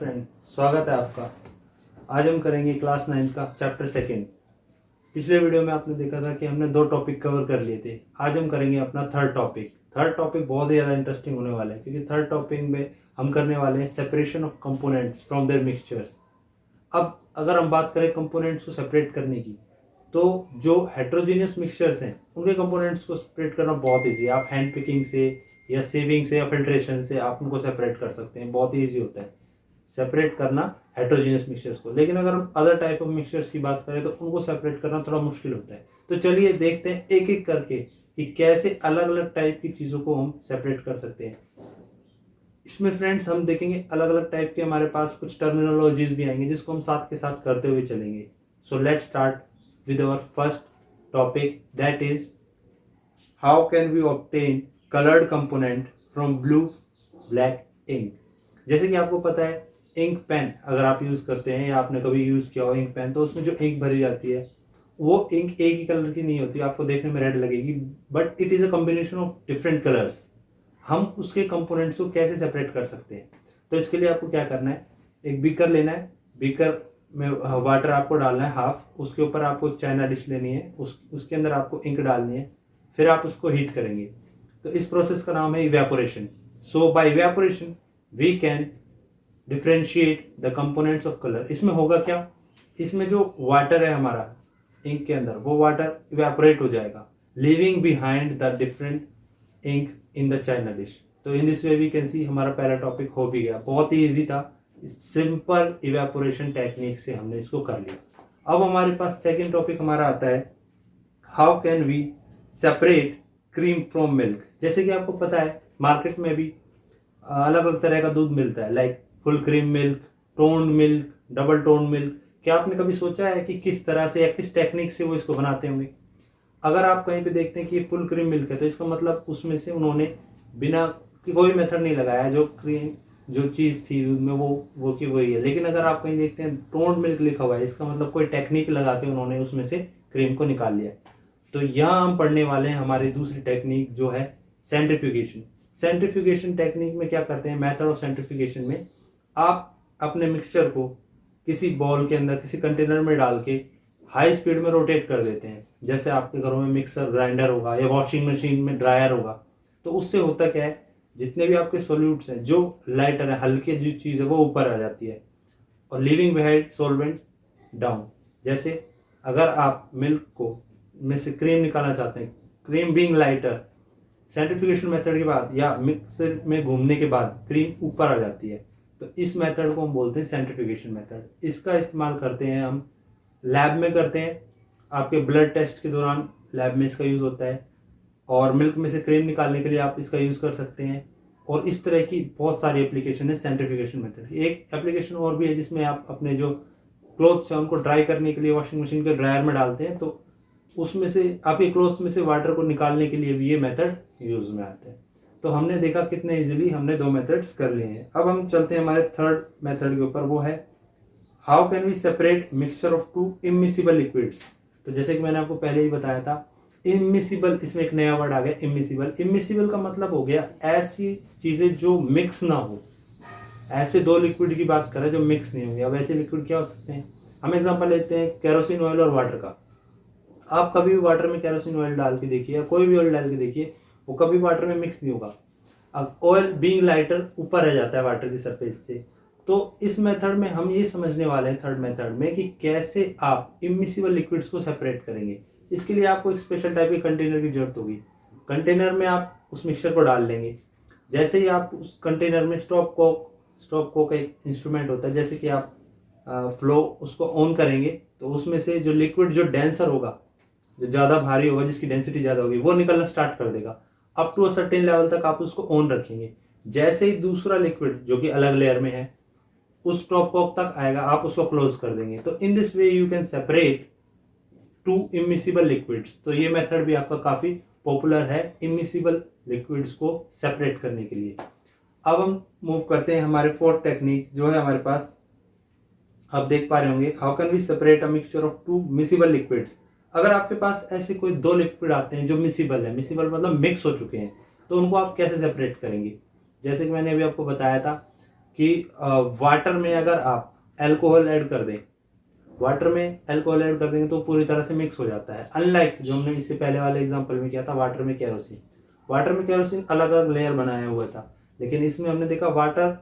Friend, स्वागत है आपका। आज हम करेंगे क्लास 9 का चैप्टर सेकंड। पिछले वीडियो में आपने देखा था कि हमने 2 टॉपिक कवर कर लिए थे। आज हम करेंगे अपना थर्ड टॉपिक बहुत ही ज़्यादा इंटरेस्टिंग होने वाला है, क्योंकि थर्ड टॉपिक में हम करने वाले हैं separation of components from their mixtures. अब अगर हम बात करें कंपोनेंट्स को सेपरेट करने की, तो जो हेट्रोजीनियस मिक्सचर्स हैं उनके कंपोनेंट्स को सेपरेट करना बहुत ईजी है। आप हैंड पिकिंग से या सेविंग से या फिल्ट्रेशन से आप उनको सेपरेट कर सकते हैं। बहुत ही ईजी होता है सेपरेट करना हेट्रोजीनियस मिक्सचर्स को। लेकिन अगर हम अदर टाइप ऑफ मिक्सचर्स की बात करें तो उनको सेपरेट करना थोड़ा मुश्किल होता है। तो चलिए देखते हैं एक एक करके कि कैसे अलग अलग टाइप की चीज़ों को हम सेपरेट कर सकते हैं। इसमें फ्रेंड्स हम देखेंगे अलग अलग टाइप के हमारे पास कुछ टर्मिनोलॉजीज भी आएंगे जिसको हम साथ के साथ करते हुए चलेंगे। So let's start with our first topic, that is how can we obtain coloured component from blue black ink. जैसे कि आपको पता है इंक पेन अगर आप यूज़ करते हैं या आपने कभी यूज़ किया हो इंक पेन, तो उसमें जो इंक भरी जाती है वो इंक एक ही कलर की नहीं होती। आपको देखने में रेड लगेगी, but it is a combination of different colours. हम उसके कंपोनेंट्स को कैसे सेपरेट कर सकते हैं? तो इसके लिए आपको क्या करना है, एक बीकर लेना है, बीकर में वाटर आपको डालना है हाफ, उसके ऊपर आपको चाइना डिश लेनी है, उसके अंदर आपको इंक डालनी है, फिर आप उसको हीट करेंगे। तो इस प्रोसेस का नाम है evaporation. So by evaporation we can differentiate the components of colour. इसमें होगा क्या, इसमें जो वाटर है हमारा इंक के अंदर, वो वाटर इवेपोरेट हो जाएगा, leaving behind the different ink in the china dish. तो in this way we can see हमारा पहला टॉपिक हो भी गया। बहुत ही इजी था, सिंपल इवेपोरेशन टेक्निक से हमने इसको कर लिया। अब हमारे पास सेकेंड टॉपिक हमारा आता है how can we separate cream from milk. जैसे कि आपको पता है मार्केट में भी अलग अलग तरह का दूध मिलता है, like full cream milk, toned milk, double toned milk. क्या आपने कभी सोचा है कि किस तरह से या किस टेक्निक से वो इसको बनाते होंगे? अगर आप कहीं पे देखते हैं कि ये फुल क्रीम मिल्क है, तो इसका मतलब उसमें से उन्होंने बिना कोई मेथड नहीं लगाया, जो क्रीम जो चीज़ थी दूध में वो की वही है। लेकिन अगर आप कहीं देखते हैं टोन्ड मिल्क लिखा हुआ है, इसका मतलब कोई टेक्निक लगा के उन्होंने उसमें से क्रीम को निकाल लिया। तो यहाँ हम पढ़ने वाले हैं हमारी दूसरी टेक्निक जो है सेंट्रीफ्यूगेशन। सेंट्रीफ्यूगेशन टेक्निक में क्या करते हैं, मेथड ऑफ सेंट्रीफ्यूगेशन में आप अपने मिक्सचर को किसी बॉल के अंदर किसी कंटेनर में डाल के हाई स्पीड में रोटेट कर देते हैं। जैसे आपके घरों में मिक्सर ग्राइंडर होगा या वॉशिंग मशीन में ड्रायर होगा, तो उससे होता क्या है, जितने भी आपके सॉल्यूट्स हैं जो लाइटर है, हल्के जो चीज़ है वो ऊपर आ जाती है और लीविंग बिहाइंड सॉल्वेंट डाउन। जैसे अगर आप मिल्क को में से क्रीम निकालना चाहते हैं, cream being lighter, centrifugation method के बाद या मिक्सर में घूमने के बाद क्रीम ऊपर आ जाती है। तो इस मेथड को हम बोलते हैं सेंट्रीफ्यूगेशन मेथड। इसका इस्तेमाल करते हैं हम लैब में करते हैं, आपके ब्लड टेस्ट के दौरान लैब में इसका यूज़ होता है, और मिल्क में से क्रीम निकालने के लिए आप इसका यूज़ कर सकते हैं। और इस तरह की बहुत सारी एप्लीकेशन है सेंट्रीफ्यूगेशन मेथड। एक एप्लीकेशन और भी है जिसमें आप अपने जो क्लोथ्स हैं उनको ड्राई करने के लिए वॉशिंग मशीन के ड्रायर में डालते हैं, तो उसमें से आपके क्लोथ्स में से वाटर को निकालने के लिए भी ये मेथड यूज़ में आते हैं। तो हमने देखा कितने इजीली हमने 2 मेथड्स कर लिए हैं। अब हम चलते हैं हमारे थर्ड मेथड के ऊपर, वो है how can we separate mixture of 2 immiscible liquids. तो जैसे कि मैंने आपको पहले ही बताया था, इमिसिबल, इसमें एक नया वर्ड आ गया इमिसिबल। इमिसिबल का मतलब हो गया ऐसी चीज़ें जो मिक्स ना हो। ऐसे 2 लिक्विड की बात करें जो मिक्स नहीं होंगे। अब ऐसे लिक्विड क्या हो सकते हैं, हम एग्जांपल लेते हैं केरोसिन ऑयल और वाटर का। आप कभी भी वाटर में केरोसिन ऑयल डाल के देखिए या कोई भी ऑयल डाल के देखिए, वो कभी वाटर में मिक्स नहीं होगा। अब ऑयल बीइंग लाइटर ऊपर रह जाता है वाटर की सरफेस से। तो इस मेथड में हम ये समझने वाले हैं थर्ड मेथड में कि कैसे आप इमिसिबल लिक्विड्स को सेपरेट करेंगे। इसके लिए आपको एक स्पेशल टाइप के कंटेनर की जरूरत होगी। कंटेनर में आप उस मिक्सचर को डाल लेंगे। जैसे ही आप उस कंटेनर में स्टॉप कोक एक इंस्ट्रूमेंट होता है, जैसे कि आप फ्लो उसको ऑन करेंगे तो उसमें से जो लिक्विड जो डेंसर होगा, जो ज़्यादा भारी होगा, जिसकी डेंसिटी ज़्यादा होगी, वो निकलना स्टार्ट कर देगा। Up to a certain level तक आप उसको ऑन रखेंगे। जैसे ही दूसरा लिक्विड जो कि अलग लेयर में है उस टॉप कॉक तक आएगा, आप उसको क्लोज कर देंगे। तो in this way you can separate 2 immiscible liquids. तो ये मेथड भी आपका काफ़ी पॉपुलर है इमिसिबल लिक्विड्स को सेपरेट करने के लिए। अब हम मूव करते हैं हमारे फोर्थ टेक्निक जो है हमारे पास, आप देख पा रहे होंगे, how can we separate a mixture of 2 miscible liquids. अगर आपके पास ऐसे कोई 2 लिक्विड आते हैं जो मिसिबल है, मिसिबल मतलब मिक्स हो चुके हैं, तो उनको आप कैसे सेपरेट करेंगे? जैसे कि मैंने अभी आपको बताया था, कि वाटर में अगर आप अल्कोहल ऐड कर दें, वाटर में अल्कोहल ऐड कर देंगे तो पूरी तरह से मिक्स हो जाता है। अनलाइक जो हमने इससे पहले वाले एग्जांपल में किया था वाटर में केरोसिन, वाटर में केरोसिन अलग अलग लेयर बनाया हुआ था, लेकिन इसमें हमने देखा वाटर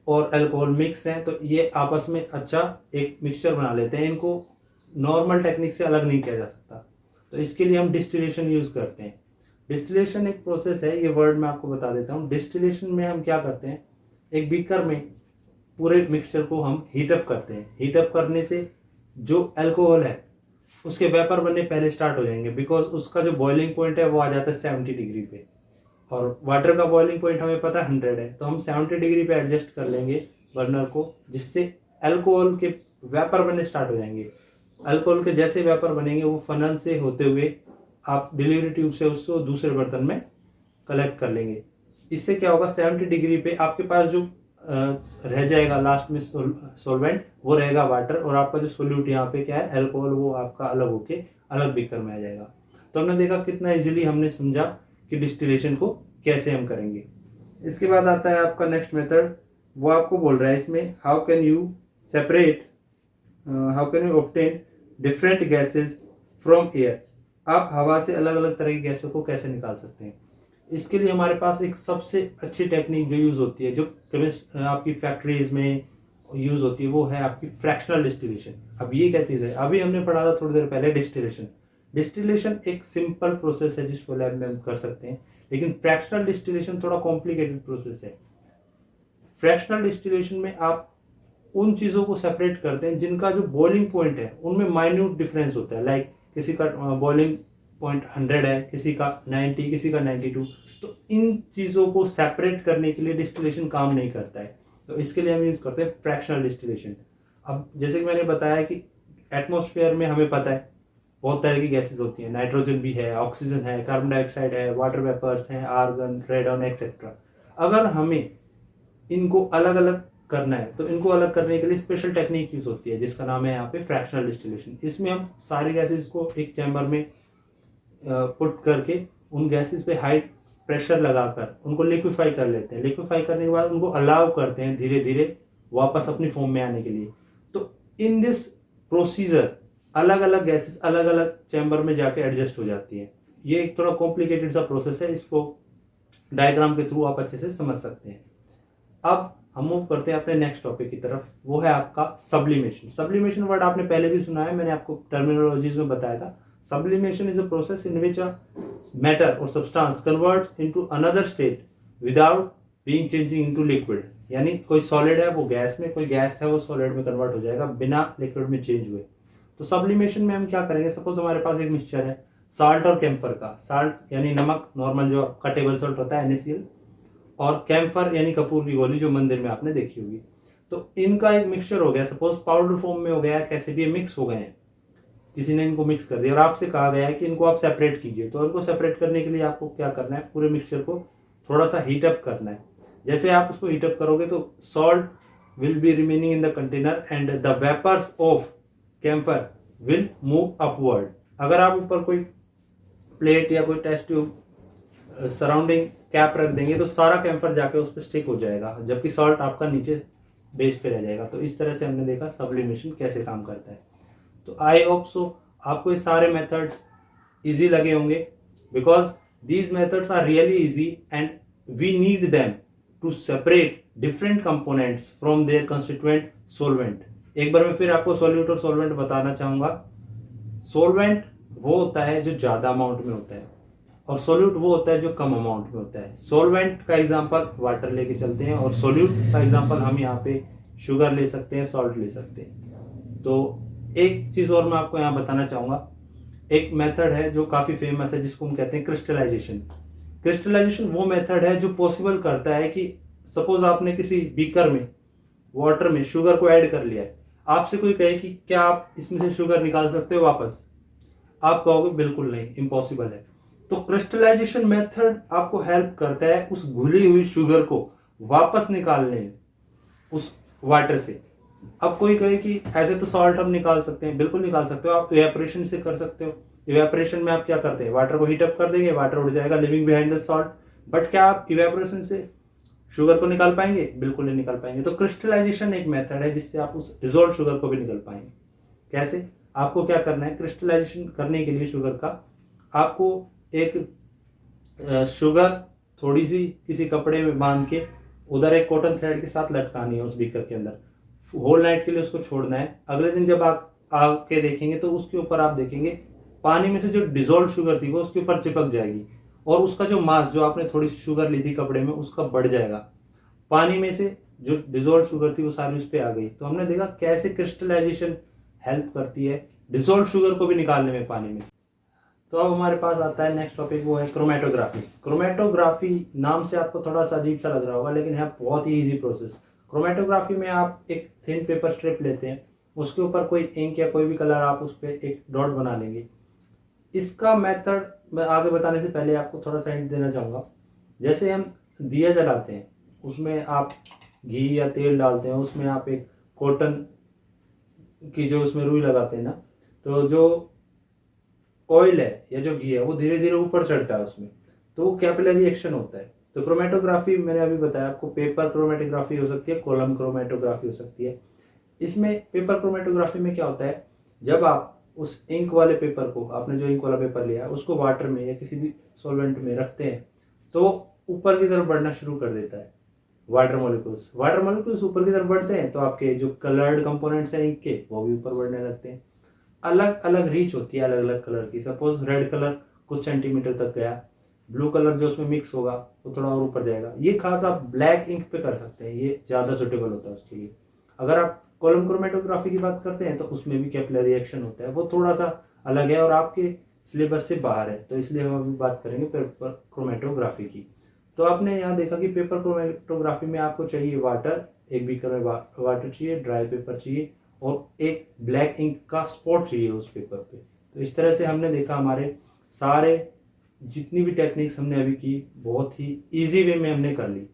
और अल्कोहल मिक्स हैं तो ये आपस में अच्छा एक मिक्सचर बना लेते हैं। इनको नॉर्मल टेक्निक से अलग नहीं किया जा सकता, तो इसके लिए हम डिस्टिलेशन यूज करते हैं। डिस्टिलेशन एक प्रोसेस है, ये वर्ड मैं आपको बता देता हूँ। डिस्टिलेशन में हम क्या करते हैं, एक बीकर में पूरे मिक्सचर को हम हीटअप करते हैं। हीटअप करने से जो अल्कोहल है उसके वेपर बनने पहले स्टार्ट हो जाएंगे, बिकॉज उसका जो बॉइलिंग पॉइंट है वो आ जाता है 70 डिग्री पे, और वाटर का बॉइलिंग पॉइंट हमें पता है 100 है, तो हम 70 डिग्री पे एडजस्ट कर लेंगे बर्नर को, जिससे अल्कोहल के वेपर बनने स्टार्ट हो जाएंगे। अल्कोहल के जैसे वेपर बनेंगे वो फनल से होते हुए आप डिलीवरी ट्यूब से उसको दूसरे बर्तन में कलेक्ट कर लेंगे। इससे क्या होगा, 70 डिग्री पे आपके पास जो रह जाएगा लास्ट में सॉल्वेंट वो रहेगा वाटर, और आपका जो सोल्यूट यहाँ पे क्या है अल्कोहल, वो आपका अलग होके अलग बीकर में आ जाएगा। तो हमने देखा कितना इजीली हमने समझा कि डिस्टिलेशन को कैसे हम करेंगे। इसके बाद आता है आपका नेक्स्ट मेथड, वो आपको बोल रहा है इसमें how can you separate, how can you obtain different gases from air. आप हवा से अलग अलग तरह की गैसों को कैसे निकाल सकते हैं। इसके लिए हमारे पास एक सबसे अच्छी टेक्निक जो यूज़ होती है, जो आपकी फैक्ट्रीज में यूज़ होती है, वो है आपकी फ्रैक्शनल डिस्टिलेशन। अब ये क्या चीज़ है, अभी हमने पढ़ा था थोड़ी देर पहले डिस्टिलेशन। डिस्टिलेशन एक सिंपल प्रोसेस है जिसको लैब में हम कर सकते हैं, लेकिन फ्रैक्शनल डिस्टिलेशन थोड़ा कॉम्प्लिकेटेड प्रोसेस है। फ्रैक्शनल डिस्टिलेशन में आप उन चीज़ों को सेपरेट करते हैं जिनका जो बॉइलिंग पॉइंट है उनमें माइन्यूट डिफरेंस होता है। लाइक किसी का बॉइलिंग पॉइंट 100 है, किसी का 90, किसी का 92, तो इन चीज़ों को सेपरेट करने के लिए डिस्टिलेशन काम नहीं करता है, तो इसके लिए हम यूज़ करते हैं फ्रैक्शनल डिस्टिलेशन। अब जैसे कि मैंने बताया कि एटमॉस्फेयर में हमें पता है बहुत तरह की गैसेस होती हैं, नाइट्रोजन भी है, ऑक्सीजन है, कार्बन डाइऑक्साइड है, वाटर वेपर्स हैं, आर्गन, रेडॉन एक्सेट्रा। अगर हमें इनको अलग अलग करना है तो इनको अलग करने के लिए स्पेशल टेक्निक यूज होती है जिसका नाम है यहाँ पे फ्रैक्शनल डिस्टिलेशन। इसमें हम सारी गैसेस को एक चैम्बर में पुट करके उन गैसेस पे हाई प्रेशर लगाकर उनको लिक्विफाई कर लेते हैं। लिक्विफाई करने के बाद उनको अलाउ करते हैं धीरे धीरे वापस अपनी फॉर्म में आने के लिए। तो इन दिस प्रोसीजर अलग अलग गैसेस अलग अलग चैम्बर में जाके एडजस्ट हो जाती है। ये एक थोड़ा कॉम्प्लिकेटेड सा प्रोसेस है, इसको डायग्राम के थ्रू आप अच्छे से समझ सकते हैं। अब हम मूव करते हैं अपने नेक्स्ट टॉपिक की तरफ, वो है आपका सब्लिमेशन। सब्लिमेशन वर्ड आपने पहले भी सुना है, मैंने आपको टर्मिनोलॉजीज में बताया था। Sublimation is a process in which a matter और substance converts into another state without being changing into liquid. यानी कोई सॉलिड है वो गैस में, कोई गैस है वो सॉलिड में कन्वर्ट हो जाएगा बिना लिक्विड में चेंज हुए। तो सब्लिमेशन में हम क्या करेंगे, सपोज हमारे पास एक मिक्सचर है साल्ट और कैम्फर का। साल्ट यानी नमक, नॉर्मल जो का टेबल सॉल्ट होता है NaCl, और कैम्फर यानी कपूर की गोली जो मंदिर में आपने देखी होगी। तो इनका एक मिक्सचर हो गया, सपोज पाउडर फॉर्म में हो गया, कैसे भी ये मिक्स हो गए हैं, किसी ने इनको मिक्स कर दिया और आपसे कहा गया है कि इनको आप सेपरेट कीजिए। तो इनको सेपरेट करने के लिए आपको क्या करना है, पूरे मिक्सचर को थोड़ा सा हीटअप करना है। जैसे आप उसको हीटअप करोगे तो salt will be remaining in the container and the vapours of camphor will move upward. अगर आप ऊपर कोई प्लेट या कोई टेस्ट ट्यूब सराउंडिंग कैप रख देंगे तो सारा कैम्फर जाके उस पर स्टिक हो जाएगा, जबकि सॉल्ट आपका नीचे बेस पे रह जाएगा। तो इस तरह से हमने देखा सब्लिमेशन कैसे काम करता है। तो आई होप सो आपको ये सारे मेथड्स इजी लगे होंगे, because these methods are really easy and we need them to separate different components from their constituent solvent. एक बार मैं फिर आपको सॉल्यूट और सोलवेंट बताना चाहूँगा। सोलवेंट वो होता है जो ज़्यादा अमाउंट में होता है और सोल्यूट वो होता है जो कम अमाउंट में होता है। सोलवेंट का एग्जांपल वाटर लेके चलते हैं और सोल्यूट का एग्जांपल हम यहाँ पे शुगर ले सकते हैं, सॉल्ट ले सकते हैं। तो एक चीज़ और मैं आपको यहाँ बताना चाहूँगा, एक मेथड है जो काफ़ी फेमस है जिसको हम कहते हैं क्रिस्टलाइजेशन। क्रिस्टलाइजेशन वो मेथड है जो पॉसिबल करता है कि सपोज आपने किसी बीकर में वाटर में शुगर को ऐड कर लिया है, आपसे कोई कहे कि क्या आप इसमें से शुगर निकाल सकते हो वापस, आप कहोगे बिल्कुल नहीं, इम्पॉसिबल है। तो क्रिस्टलाइजेशन मेथड आपको हेल्प करता है उस घुली हुई शुगर को वापस निकालने में उस वाटर से। अब कोई कहे कि ऐसे तो सॉल्ट हम निकाल सकते हैं, बिल्कुल निकाल सकते हो, आप इवेपोरेशन से कर सकते हो। इवेपोरेशन में आप क्या करते हैं, वाटर को हीट अप कर देंगे, वाटर उड़ जाएगा living behind the salt. But क्या आप इवेपोरेशन से शुगर को निकाल पाएंगे? बिल्कुल नहीं निकाल पाएंगे। तो क्रिस्टलाइजेशन एक मेथड है जिससे आप उस डिजोल्व शुगर को भी निकाल पाएंगे। कैसे? आपको क्या करना है, क्रिस्टलाइजेशन करने के लिए शुगर का, आपको एक शुगर थोड़ी सी किसी कपड़े में बांध के उधर एक कॉटन थ्रेड के साथ लटकानी है उस बीकर के अंदर, होल नाइट के लिए उसको छोड़ना है। अगले दिन जब आप आके देखेंगे तो उसके ऊपर आप देखेंगे पानी में से जो डिजोल्व शुगर थी वो उसके ऊपर चिपक जाएगी और उसका जो मास, जो आपने थोड़ी सी शुगर ली थी कपड़े में, उसका बढ़ जाएगा। पानी में से जो डिजोल्व शुगर थी वो सारी उस पर आ गई। तो हमने देखा कैसे क्रिस्टलाइजेशन हेल्प करती है डिजोल्व शुगर को भी निकालने में पानी में से। तो अब हमारे पास आता है नेक्स्ट टॉपिक, वो है क्रोमेटोग्राफी। क्रोमेटोग्राफी नाम से आपको थोड़ा सा अजीब सा लग रहा होगा, लेकिन है बहुत ही इजी प्रोसेस। क्रोमेटोग्राफी में आप एक थिन पेपर स्ट्रिप लेते हैं, उसके ऊपर कोई इंक या कोई भी कलर आप उस पर एक डॉट बना लेंगे। इसका मेथड मैं आगे बताने से पहले आपको थोड़ा सा हिंट देना चाहूँगा। जैसे हम दिया जलाते हैं, उसमें आप घी या तेल डालते हैं, उसमें आप एक कॉटन की जो उसमें रुई लगाते हैं ना, तो जो ऑयल है या जो घी है वो धीरे धीरे ऊपर चढ़ता है उसमें, तो वो कैपिलरी एक्शन होता है। तो क्रोमेटोग्राफी मैंने अभी बताया आपको, पेपर क्रोमेटोग्राफी हो सकती है, कॉलम क्रोमेटोग्राफी हो सकती है। इसमें पेपर क्रोमेटोग्राफी में क्या होता है, जब आप उस इंक वाले पेपर को, आपने जो इंक वाला पेपर लिया है उसको वाटर में या किसी भी सॉल्वेंट में रखते हैं तो ऊपर की तरफ बढ़ना शुरू कर देता है। वाटर मॉलिक्यूल्स ऊपर की तरफ बढ़ते हैं तो आपके जो कलर्ड कंपोनेंट्स हैं इंक के वो भी ऊपर बढ़ने लगते हैं। अलग अलग रीच होती है अलग अलग कलर की। सपोज रेड कलर कुछ सेंटीमीटर तक गया, ब्लू कलर जो उसमें मिक्स होगा वो थोड़ा और ऊपर जाएगा। ये खास आप ब्लैक इंक पे कर सकते हैं, ये ज़्यादा सुटेबल होता है उसके लिए। अगर आप कॉलम क्रोमेटोग्राफी की बात करते हैं तो उसमें भी कैपिलरी एक्शन होता है, वो थोड़ा सा अलग है और आपके सिलेबस से बाहर है, तो इसलिए हम अभी बात करेंगे पेपर क्रोमेटोग्राफी की। तो आपने यहाँ देखा कि पेपर क्रोमेटोग्राफी में आपको चाहिए वाटर, एक बीकर में वाटर चाहिए, ड्राई पेपर चाहिए और एक ब्लैक इंक का स्पॉट चाहिए उस पेपर पे। तो इस तरह से हमने देखा हमारे सारे जितनी भी टेक्निक्स हमने अभी की बहुत ही इजी वे में हमने कर ली।